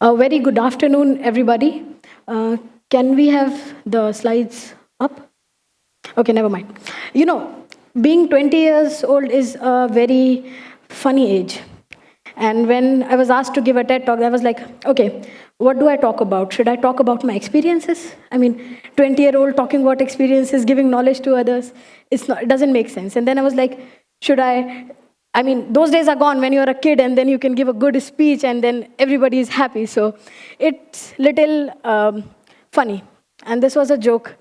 A very good afternoon, everybody. Can we have the slides up? Okay, never mind. You know, being 20 years old is a very funny age. And when I was asked to give a TED talk, I was like, okay, what do I talk about? Should I talk about my experiences? I mean, 20-year-old talking about experiences, giving knowledge to others, it doesn't make sense. And then I was like, I mean, those days are gone when you're a kid and then you can give a good speech and then everybody is happy. So it's little funny. And this was a joke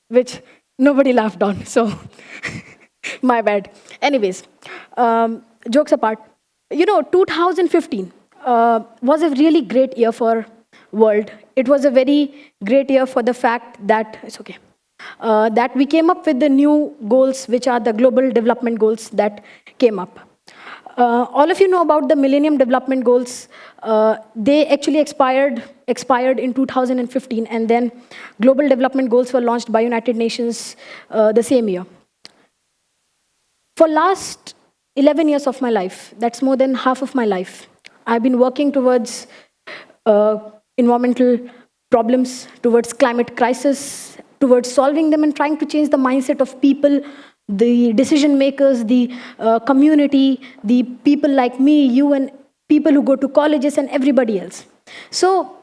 which nobody laughed on. So my bad. Anyways, jokes apart. 2015 was a really great year for world. It was a very great year for the fact that, that we came up with the new goals, which are the global development goals that came up. All of you know about the Millennium Development Goals. They actually expired in 2015, and then Global Development Goals were launched by United Nations the same year. For last 11 years of my life, that's more than half of my life, I've been working towards environmental problems, towards climate crisis, towards solving them and trying to change the mindset of people, the decision makers, the community, the people like me, you, and people who go to colleges and everybody else. So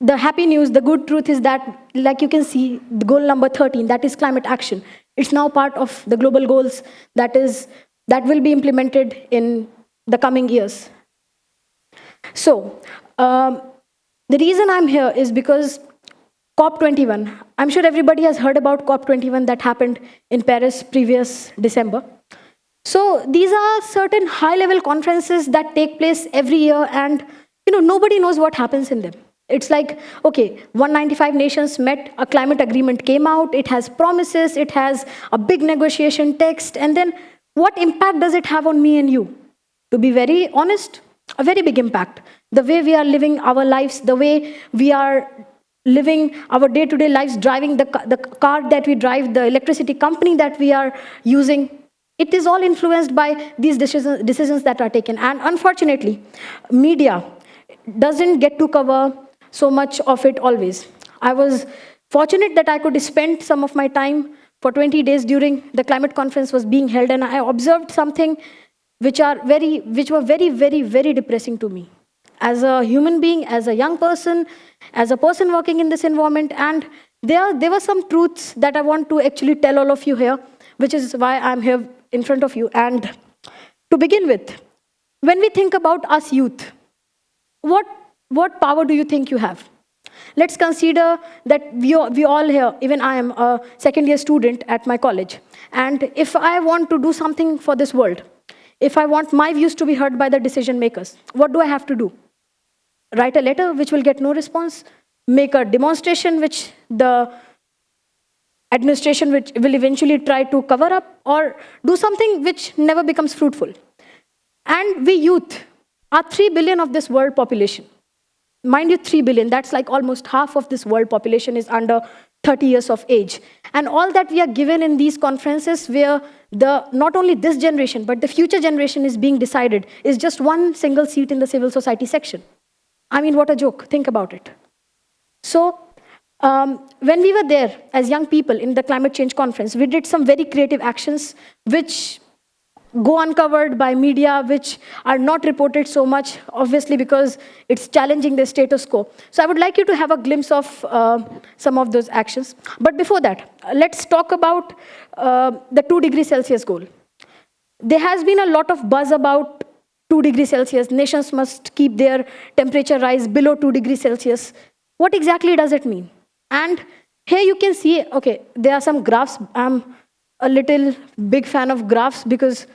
the happy news, the good truth is that, like you can see, the goal number 13, that is climate action. It's now part of the global goals that will be implemented in the coming years. So the reason I'm here is because COP21, I'm sure everybody has heard about COP21 that happened in Paris previous December. So these are certain high-level conferences that take place every year, and nobody knows what happens in them. It's like, okay, 195 nations met, a climate agreement came out, it has promises, it has a big negotiation text, and then what impact does it have on me and you? To be very honest, a very big impact. The way we are living our lives, the way we are living our day-to-day lives, driving the car that we drive, the electricity company that we are using, it is all influenced by these decisions that are taken. And unfortunately, media doesn't get to cover so much of it always. I was fortunate that I could spend some of my time for 20 days during the climate conference was being held, and I observed something which were very, very, very depressing to me. As a human being, as a young person, as a person working in this environment, and there were some truths that I want to actually tell all of you here, which is why I'm here in front of you. And to begin with, when we think about us youth, what power do you think you have? Let's consider that we all here, even I am a second-year student at my college, and if I want to do something for this world, if I want my views to be heard by the decision makers, what do I have to do? Write a letter which will get no response, make a demonstration which the administration will eventually try to cover up, or do something which never becomes fruitful. And we youth are 3 billion of this world population. Mind you, 3 billion, that's like almost half of this world population is under 30 years of age. And all that we are given in these conferences where not only this generation, but the future generation is being decided is just one single seat in the civil society section. I mean, what a joke. Think about it. So when we were there as young people in the climate change conference, we did some very creative actions which go uncovered by media, which are not reported so much, obviously, because it's challenging the status quo. So I would like you to have a glimpse of some of those actions. But before that, let's talk about the 2 degrees Celsius goal. There has been a lot of buzz about 2 degrees Celsius. Nations must keep their temperature rise below 2 degrees Celsius. What exactly does it mean? And here you can see, okay, there are some graphs. I'm a little big fan of graphs because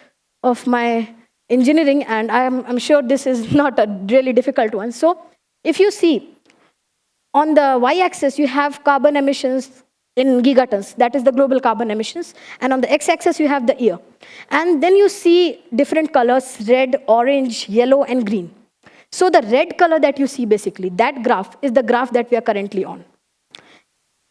of my engineering, and I'm sure this is not a really difficult one. So if you see, on the y-axis, you have carbon emissions in gigatons. That is the global carbon emissions. And on the x-axis, you have the year. And then you see different colors, red, orange, yellow, and green. So the red color that you see, basically, that graph is the graph that we are currently on.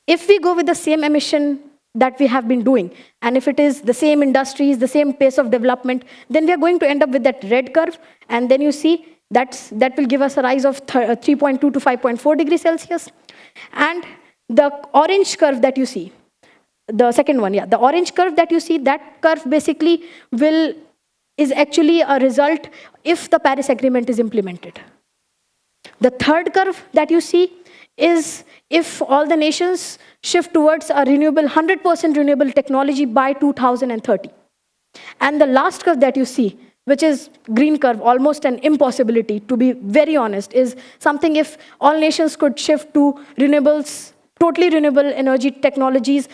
If we go with the same emission that we have been doing, and if it is the same industries, the same pace of development, then we are going to end up with that red curve, and then you see That will give us a rise of 3.2 to 5.4 degrees Celsius. And the orange curve that you see, the second one, the orange curve that you see, that curve basically is actually a result if the Paris Agreement is implemented. The third curve that you see is if all the nations shift towards a 100% renewable technology by 2030. And the last curve that you see, which is green curve, almost an impossibility, to be very honest, is something if all nations could shift to renewables, totally renewable energy technologies,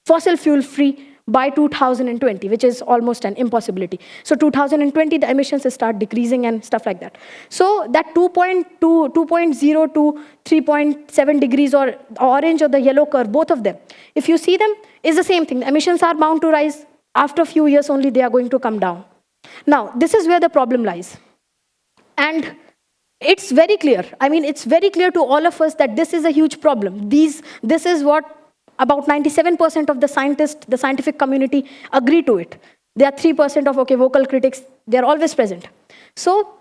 fossil fuel free by 2020, which is almost an impossibility. So 2020, the emissions start decreasing and stuff like that. So that 2.0 to 3.7 degrees, or orange or the yellow curve, both of them, if you see them, is the same thing. The emissions are bound to rise. After a few years only, they are going to come down. Now, this is where the problem lies. And it's very clear. I mean, it's very clear to all of us that this is a huge problem. This is what about 97% of the scientists, the scientific community, agree to it. There are 3% of vocal critics. They're always present. So,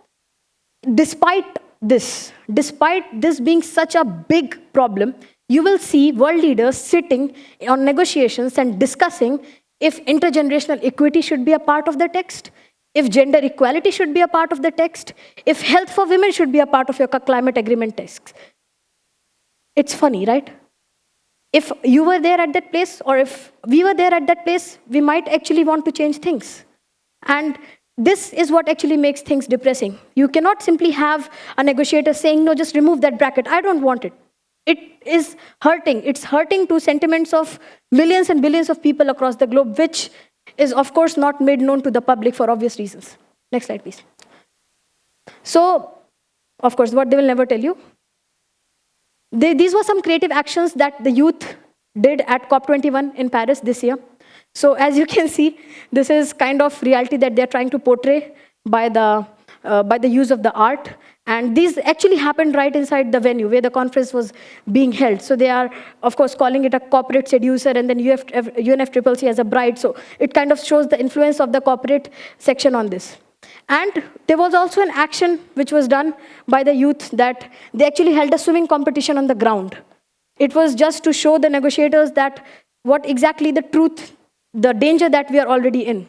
despite this being such a big problem, you will see world leaders sitting on negotiations and discussing if intergenerational equity should be a part of the text, if gender equality should be a part of the text, if health for women should be a part of your climate agreement text. It's funny, right? If you were there at that place, or if we were there at that place, we might actually want to change things. And this is what actually makes things depressing. You cannot simply have a negotiator saying, no, just remove that bracket. I don't want it. It is hurting. It's hurting to sentiments of millions and billions of people across the globe, which is, of course, not made known to the public for obvious reasons. Next slide, please. So, of course, what they will never tell you. These were some creative actions that the youth did at COP21 in Paris this year. So, as you can see, this is kind of reality that they're trying to portray by the use of the art. And these actually happened right inside the venue where the conference was being held. So they are, of course, calling it a corporate seducer, and then UNFCCC as a bride. So it kind of shows the influence of the corporate section on this. And there was also an action which was done by the youth that they actually held a swimming competition on the ground. It was just to show the negotiators that what exactly the truth, the danger that we are already in.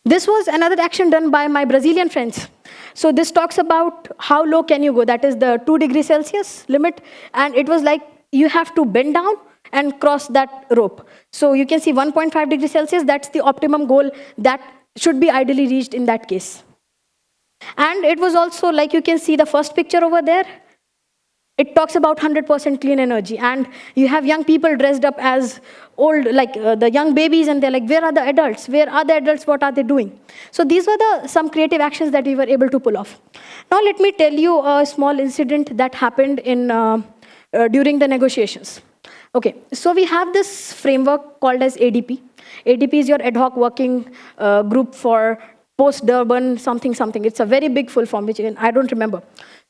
This was another action done by my Brazilian friends. So this talks about how low can you go, that is the 2 degrees Celsius limit. And it was like you have to bend down and cross that rope. So you can see 1.5 degrees Celsius, that's the optimum goal that should be ideally reached in that case. And it was also, like you can see the first picture over there, it talks about 100% clean energy. And you have young people dressed up as old, like the young babies, and they're like, where are the adults? Where are the adults? What are they doing? So these were some creative actions that we were able to pull off. Now let me tell you a small incident that happened during the negotiations. Okay, so we have this framework called as ADP. ADP is your ad hoc working group for post-Durban something. It's a very big full form, which I don't remember.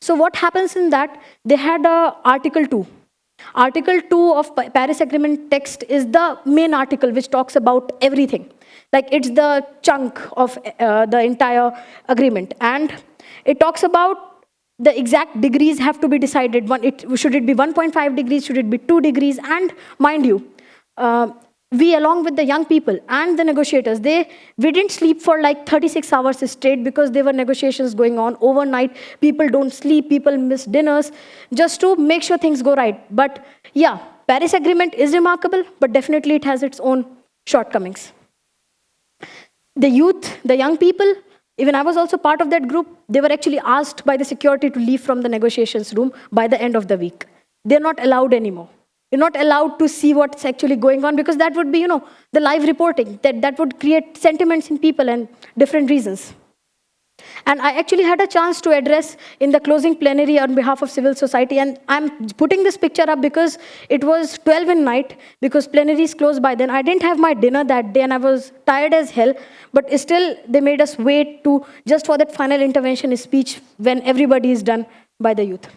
So what happens in that, they had Article 2. Article 2 of Paris Agreement text is the main article which talks about everything. Like it's the chunk of the entire agreement. And it talks about the exact degrees have to be decided. Should it be 1.5 degrees? Should it be 2 degrees? And mind you, we, along with the young people and the negotiators, we didn't sleep for like 36 hours straight because there were negotiations going on overnight. People don't sleep, people miss dinners, just to make sure things go right. But yeah, Paris Agreement is remarkable, but definitely it has its own shortcomings. The youth, the young people, even I was also part of that group, they were actually asked by the security to leave from the negotiations room by the end of the week. They're not allowed anymore. You're not allowed to see what's actually going on because that would be, the live reporting. That would create sentiments in people and different reasons. And I actually had a chance to address in the closing plenary on behalf of civil society. And I'm putting this picture up because it was 12 in night, because plenary is closed by then. I didn't have my dinner that day and I was tired as hell. But still, they made us wait just for that final intervention speech when everybody is done by the youth.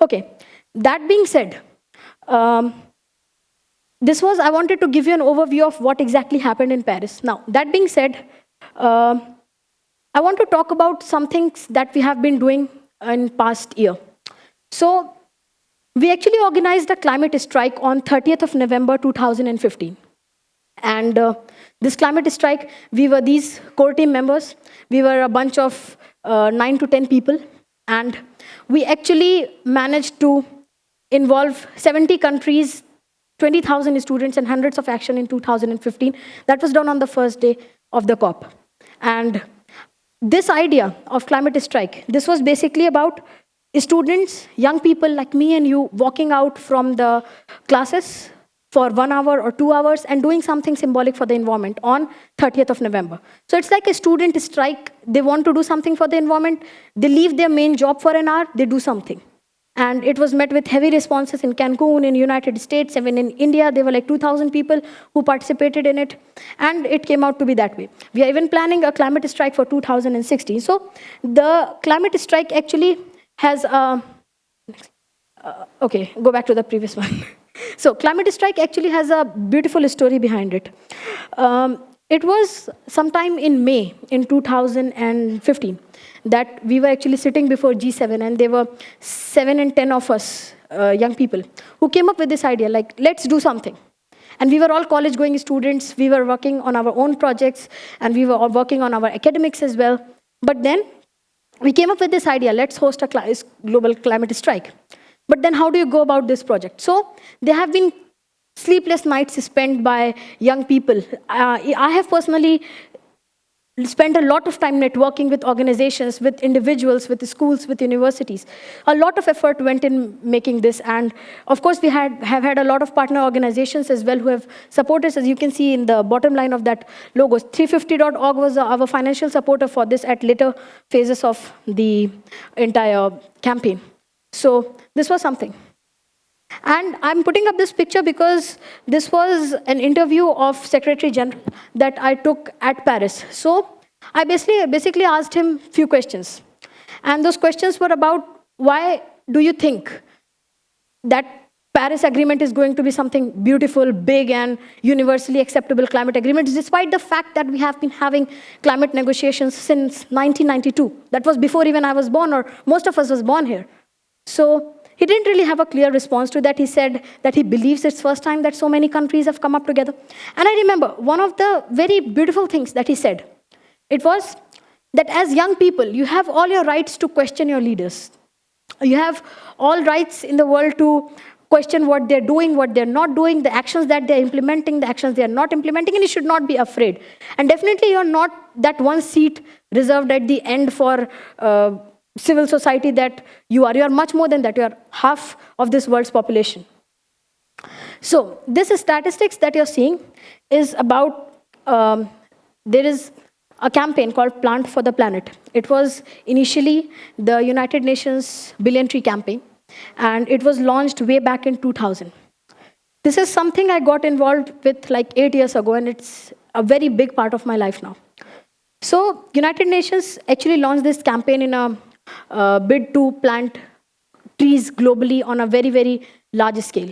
Okay, that being said, I wanted to give you an overview of what exactly happened in Paris. Now, that being said, I want to talk about some things that we have been doing in past year. So we actually organized a climate strike on 30th of November 2015. And this climate strike, we were these core team members. We were a bunch of 9 to 10 people. And we actually managed to involve 70 countries, 20,000 students, and hundreds of action in 2015. That was done on the first day of the COP. And this idea of climate strike, this was basically about students, young people like me and you, walking out from the classes for 1 hour or 2 hours and doing something symbolic for the environment on 30th of November. So it's like a student strike. They want to do something for the environment. They leave their main job for an hour, they do something. And it was met with heavy responses in Cancun, in United States, even in India. There were like 2,000 people who participated in it. And it came out to be that way. We are even planning a climate strike for 2016. So the climate strike actually has a... okay, go back to the previous one. So climate strike actually has a beautiful story behind it. It was sometime in May in 2015 that we were actually sitting before G7, and there were 7 and 10 of us, young people, who came up with this idea, like, let's do something. And we were all college-going students. We were working on our own projects, and we were all working on our academics as well. But then we came up with this idea, let's host a global climate strike. But then how do you go about this project? So there have been sleepless nights spent by young people. I have personally spent a lot of time networking with organizations, with individuals, with schools, with universities. A lot of effort went in making this. And of course, we have had a lot of partner organizations as well who have supported us. As you can see in the bottom line of that logo, 350.org was our financial supporter for this at later phases of the entire campaign. So this was something. And I'm putting up this picture because this was an interview of Secretary General that I took at Paris. So I basically asked him a few questions. And those questions were about, why do you think that Paris Agreement is going to be something beautiful, big, and universally acceptable climate agreement, despite the fact that we have been having climate negotiations since 1992. That was before even I was born, or most of us was born here. So he didn't really have a clear response to that. He said that he believes it's first time that so many countries have come up together. And I remember one of the very beautiful things that he said. It was that as young people, you have all your rights to question your leaders. You have all rights in the world to question what they're doing, what they're not doing, the actions that they're implementing, the actions they're not implementing, and you should not be afraid. And definitely you're not that one seat reserved at the end for civil society that you are. You are much more than that. You are half of this world's population. So this statistics that you're seeing is about, there is a campaign called Plant for the Planet. It was initially the United Nations Billion Tree campaign, and it was launched way back in 2000. This is something I got involved with like 8 years ago, and it's a very big part of my life now. So United Nations actually launched this campaign in a bid to plant trees globally on a very, very large scale.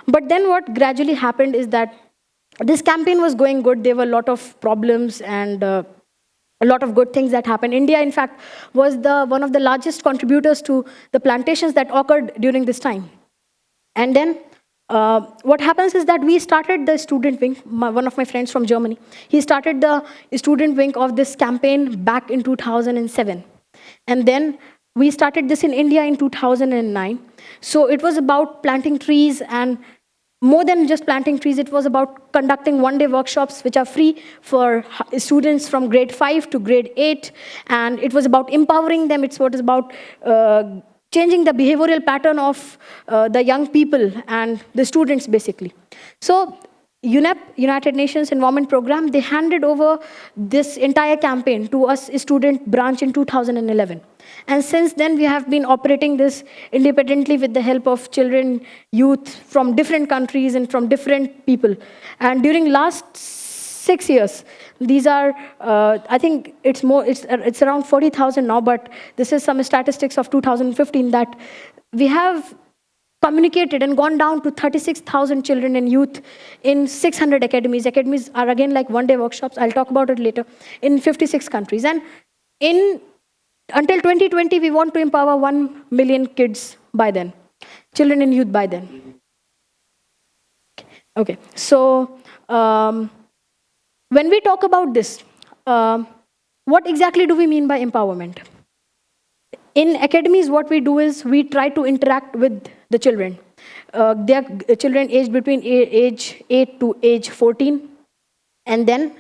But then what gradually happened is that this campaign was going good. There were a lot of problems and a lot of good things that happened. India, in fact, was one of the largest contributors to the plantations that occurred during this time. And then what happens is that we started the student wing. One of my friends from Germany, he started the student wing of this campaign back in 2007. And then we started this in India in 2009. So it was about planting trees, and more than just planting trees, it was about conducting one-day workshops which are free for students from grade 5 to grade 8. And it was about empowering them. It was about changing the behavioral pattern of the young people and the students, basically. So UNEP, United Nations Environment Program, they handed over this entire campaign to us student branch in 2011. And since then, we have been operating this independently with the help of children, youth from different countries and from different people. And during last 6 years, these are, I think it's around 40,000 now, but this is some statistics of 2015 that we have communicated and gone down to 36,000 children and youth in 600 academies. Academies are again like one-day workshops. I'll talk about it later, in 56 countries. And Until 2020, we want to empower 1 million kids by then, children and youth by then. Okay, so when we talk about this, what exactly do we mean by empowerment? In academies, what we do is we try to interact with the children. They are children aged between age 8 to age 14. And then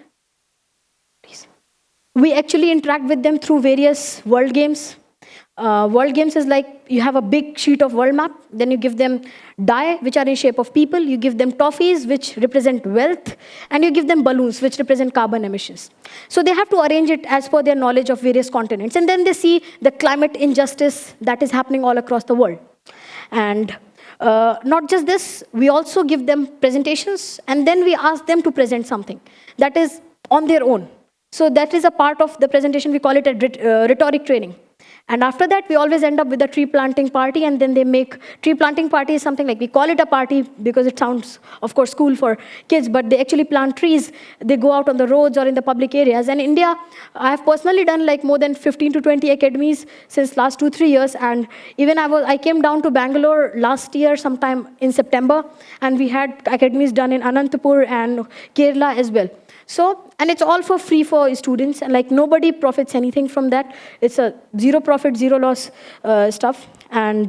we actually interact with them through various world games. World games is like you have a big sheet of world map, then you give them die, which are in shape of people, you give them toffees, which represent wealth, and you give them balloons, which represent carbon emissions. So they have to arrange it as per their knowledge of various continents. And then they see the climate injustice that is happening all across the world. And not just this, we also give them presentations, and then we ask them to present something that is on their own. So that is a part of the presentation. We call it a rhetoric training. And after that, we always end up with a tree planting party, and then they make tree planting party is something like, we call it a party because it sounds, of course, cool for kids, but they actually plant trees. They go out on the roads or in the public areas. And in India, I have personally done like more than 15 to 20 academies since last 2-3 years. And even I came down to Bangalore last year, sometime in September, and we had academies done in Anantapur and Kerala as well. So, and it's all for free for students, and like nobody profits anything from that. It's a zero profit, zero loss stuff. And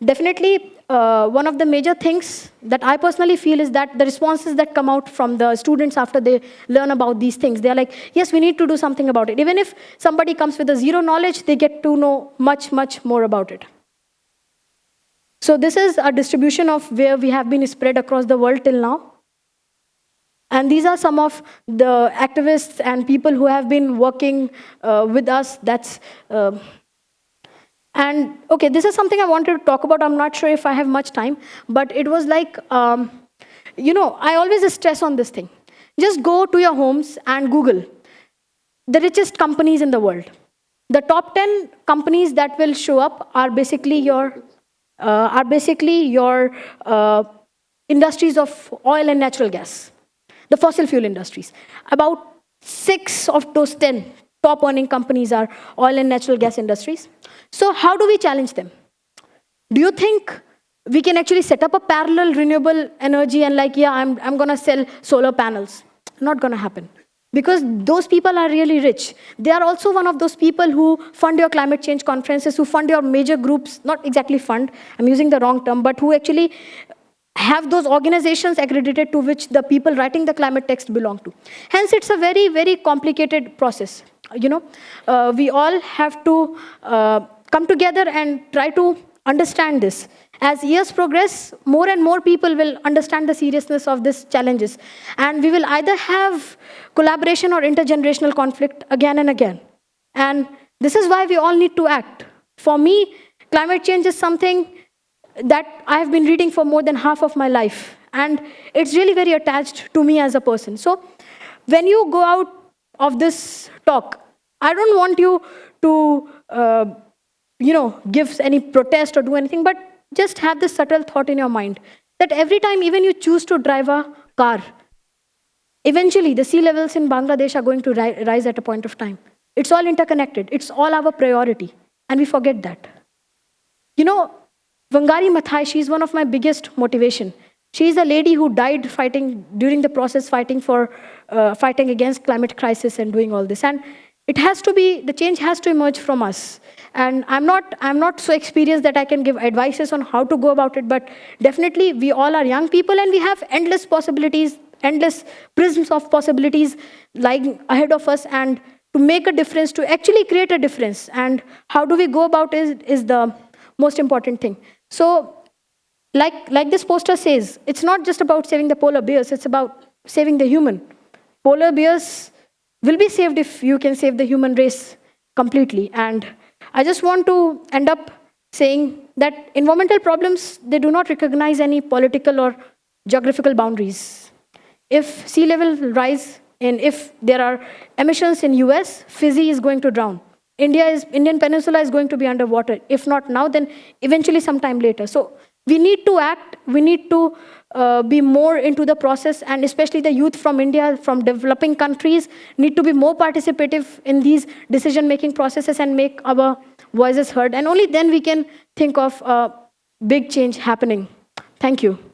definitely, one of the major things that I personally feel is that the responses that come out from the students after they learn about these things, they're like, yes, we need to do something about it. Even if somebody comes with a zero knowledge, they get to know much, much more about it. So this is a distribution of where we have been spread across the world till now. And these are some of the activists and people who have been working with us. And okay, this is something I wanted to talk about. I'm not sure if I have much time, but it was like, I always stress on this thing. Just go to your homes and Google the richest companies in the world. The top 10 companies that will show up are basically your industries of oil and natural gas. The fossil fuel industries. About 6 of those 10 top earning companies are oil and natural gas industries. So how do we challenge them? Do you think we can actually set up a parallel renewable energy and like, yeah, I'm going to sell solar panels? Not going to happen. Because those people are really rich. They are also one of those people who fund your climate change conferences, who fund your major groups, not exactly fund, I'm using the wrong term, but who actually have those organizations accredited to which the people writing the climate text belong to. Hence, it's a very, very complicated process. We all have to come together and try to understand this. As years progress, more and more people will understand the seriousness of these challenges. And we will either have collaboration or intergenerational conflict again and again. And this is why we all need to act. For me, climate change is something that I have been reading for more than half of my life. And it's really very attached to me as a person. So when you go out of this talk, I don't want you to, give any protest or do anything, but just have this subtle thought in your mind that every time even you choose to drive a car, eventually the sea levels in Bangladesh are going to rise at a point of time. It's all interconnected. It's all our priority. And we forget that. Wangari Maathai, she's one of my biggest motivation. She's a lady who died during the process, fighting against climate crisis and doing all this. And the change has to emerge from us. And I'm not so experienced that I can give advices on how to go about it, but definitely we all are young people and we have endless possibilities, endless prisms of possibilities lying ahead of us, and to make a difference, to actually create a difference. And how do we go about it is the most important thing. So, like this poster says, it's not just about saving the polar bears, it's about saving the human. Polar bears will be saved if you can save the human race completely. And I just want to end up saying that environmental problems, they do not recognize any political or geographical boundaries. If sea level rise and if there are emissions in US, Fiji is going to drown. Indian Peninsula is going to be underwater. If not now, then eventually sometime later. So We need to act, we need to be more into the process, and especially the youth from India, from developing countries, need to be more participative in these decision-making processes and make our voices heard. And only then we can think of big change happening. Thank you.